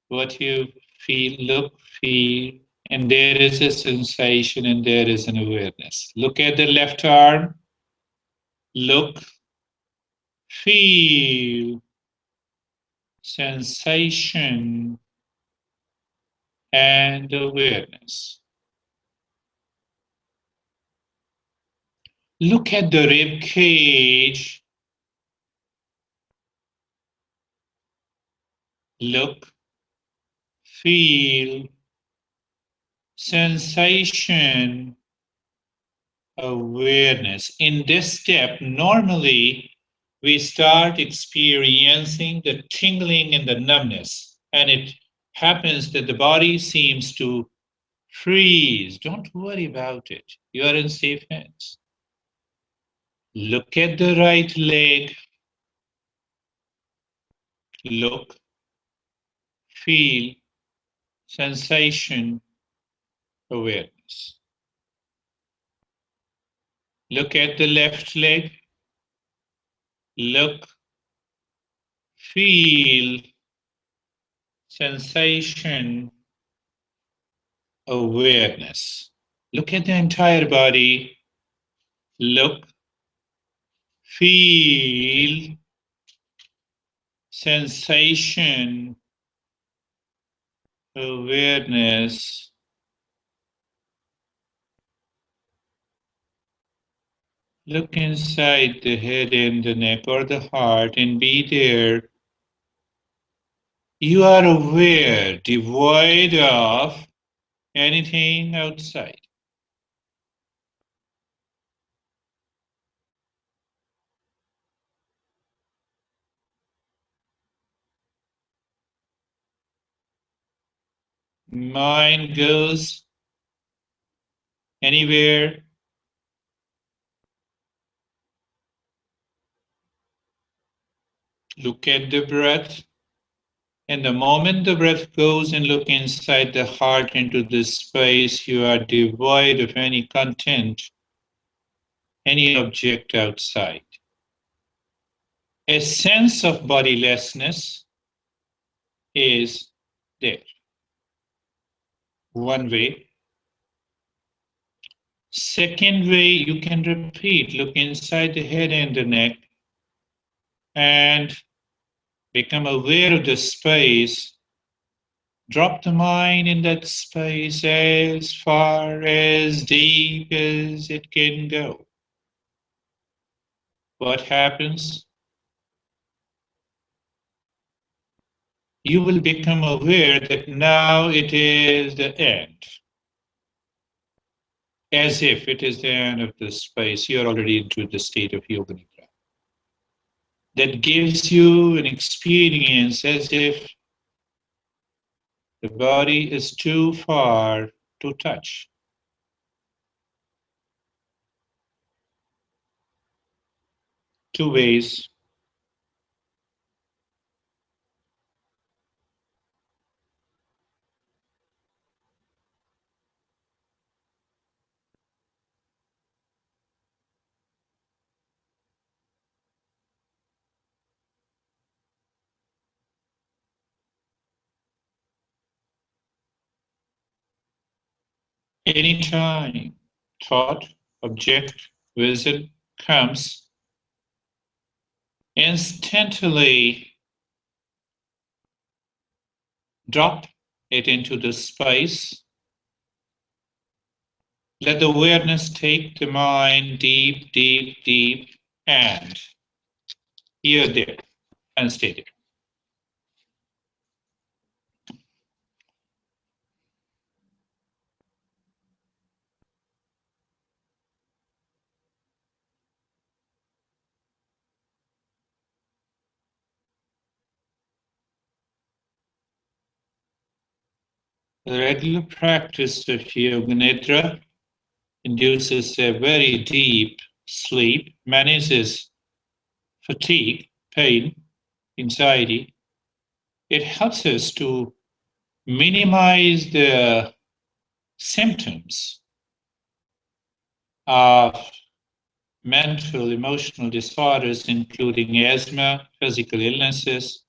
What you feel, look, feel, and there is a sensation and there is an awareness. Look at the left arm. Look, feel, sensation, and awareness. Look at the rib cage. Look, feel, sensation, awareness. In this step, normally we start experiencing the tingling and the numbness, and it happens that the body seems to freeze. Don't worry about it. You are in safe hands. Look at the right leg. Look, feel, sensation, awareness. Look at the left leg. Look, feel, sensation, awareness. Look at the entire body. Look, feel, sensation, awareness. Look inside the head and the neck or the heart and be there. You are aware, devoid of anything outside. Mind goes anywhere. Look at the breath. And the moment the breath goes and look inside the heart into this space, you are devoid of any content, any object outside. A sense of bodilessness is there. One way. Second way, you can repeat, look inside the head and the neck and become aware of the space. Drop the mind in that space as far, as deep as it can go. What happens? You will become aware that now it is the end. As if it is the end of the space. You're already into the state of yoga nidra. That gives you an experience as if the body is too far to touch. Two ways. Anytime thought, object, vision comes, instantly drop it into the space. Let the awareness take the mind deep, deep, deep, and you're there and stay there. The regular practice of yoga nidra induces a very deep sleep, manages fatigue, pain, anxiety. It helps us to minimize the symptoms of mental, emotional disorders, including asthma, physical illnesses.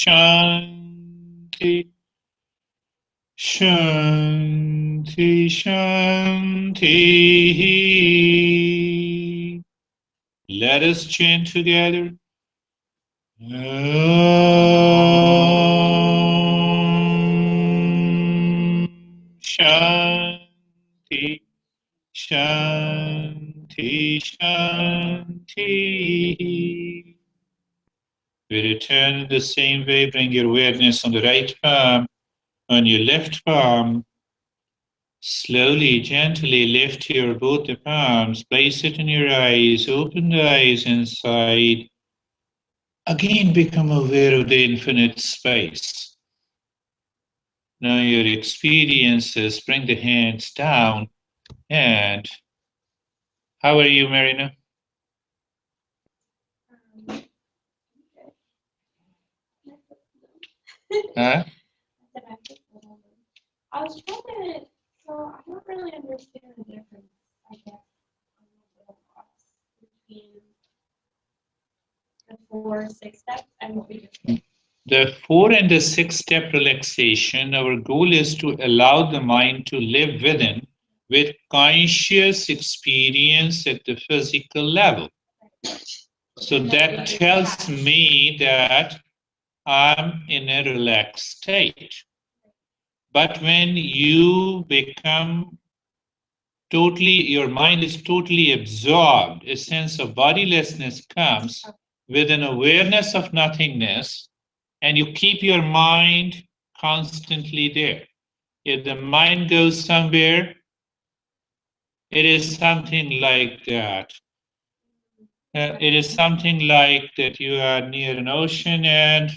Shanti, Shanti, Shanti. Let us chant together. Shanti, Shanti. Shanti. We return the same way, bring your awareness on the right palm, on your left palm. Slowly, gently lift your both the palms, place it in your eyes, open the eyes inside. Again, become aware of the infinite space. Now your experiences, bring the hands down. And how are you, Marina? Huh? I was trying to, so I don't really understand the difference, I guess, between the 4 or 6 steps and what we just did. The 4 and the 6-step relaxation, our goal is to allow the mind to live within with conscious experience at the physical level. So that tells me that I'm in a relaxed state. But when you become totally, your mind is totally absorbed, a sense of bodilessness comes with an awareness of nothingness, and you keep your mind constantly there. If the mind goes somewhere, it is something like that. It is something like that you are near an ocean, and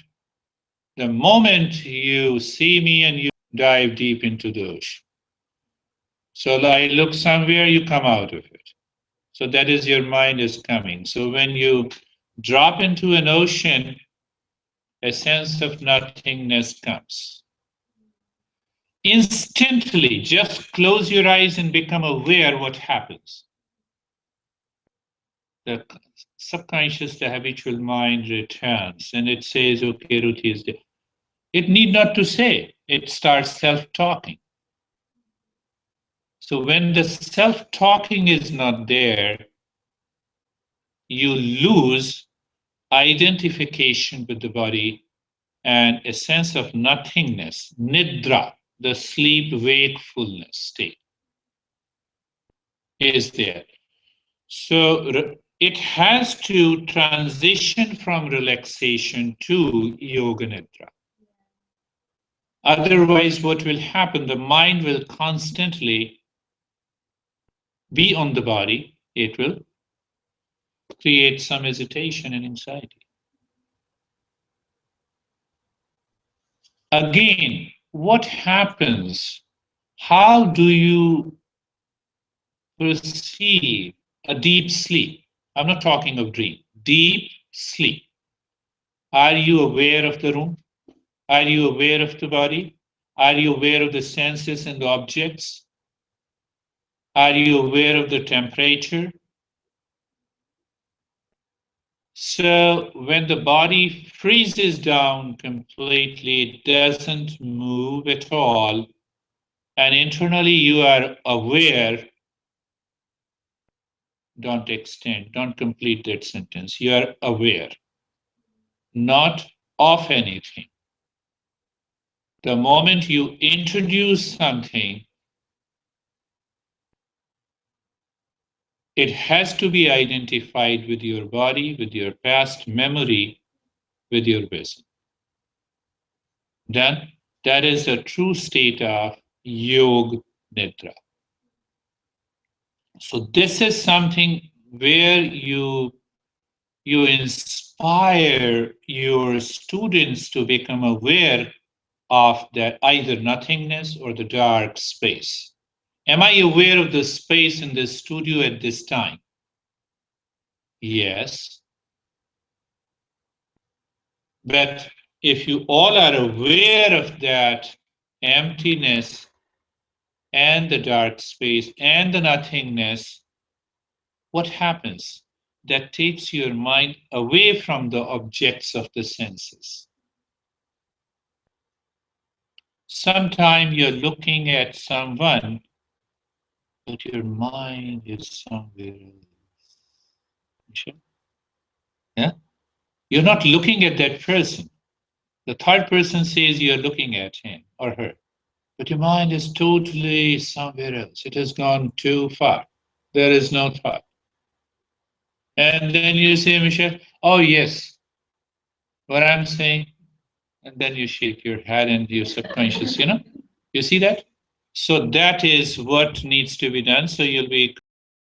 the moment you see me and you dive deep into the ocean. So I look somewhere, you come out of it. So that is your mind is coming. So when you drop into an ocean, a sense of nothingness comes. Instantly, just close your eyes and become aware what happens. The subconscious, the habitual mind returns and it says, okay, Ruti is there. It need not to say, it starts self-talking. So when the self-talking is not there, you lose identification with the body and a sense of nothingness, nidra, the sleep wakefulness state is there. So it has to transition from relaxation to yoga nidra. Otherwise, what will happen? The mind will constantly be on the body. It will create some hesitation and anxiety. Again, what happens? How do you perceive a deep sleep? I'm not talking of dream. Deep sleep. Are you aware of the room? Are you aware of the body? Are you aware of the senses and the objects? Are you aware of the temperature? So when the body freezes down completely, it doesn't move at all, and internally you are aware, don't extend, don't complete that sentence. You are aware, not of anything. The moment you introduce something, it has to be identified with your body, with your past memory, with your wisdom. Then that is a true state of Yoga Nidra. So this is something where you inspire your students to become aware of that either nothingness or the dark space. Am I aware of the space in the studio at this time? Yes. But if you all are aware of that emptiness and the dark space and the nothingness, what happens? That takes your mind away from the objects of the senses. Sometimes you're looking at someone, but your mind is somewhere else. Sure? Yeah? You're not looking at that person. The third person says you're looking at him or her, but your mind is totally somewhere else. It has gone too far. There is no thought. And then you say, Michelle, oh yes, what I'm saying, and then you shake your head and your subconscious, you see that? So that is what needs to be done. So you'll be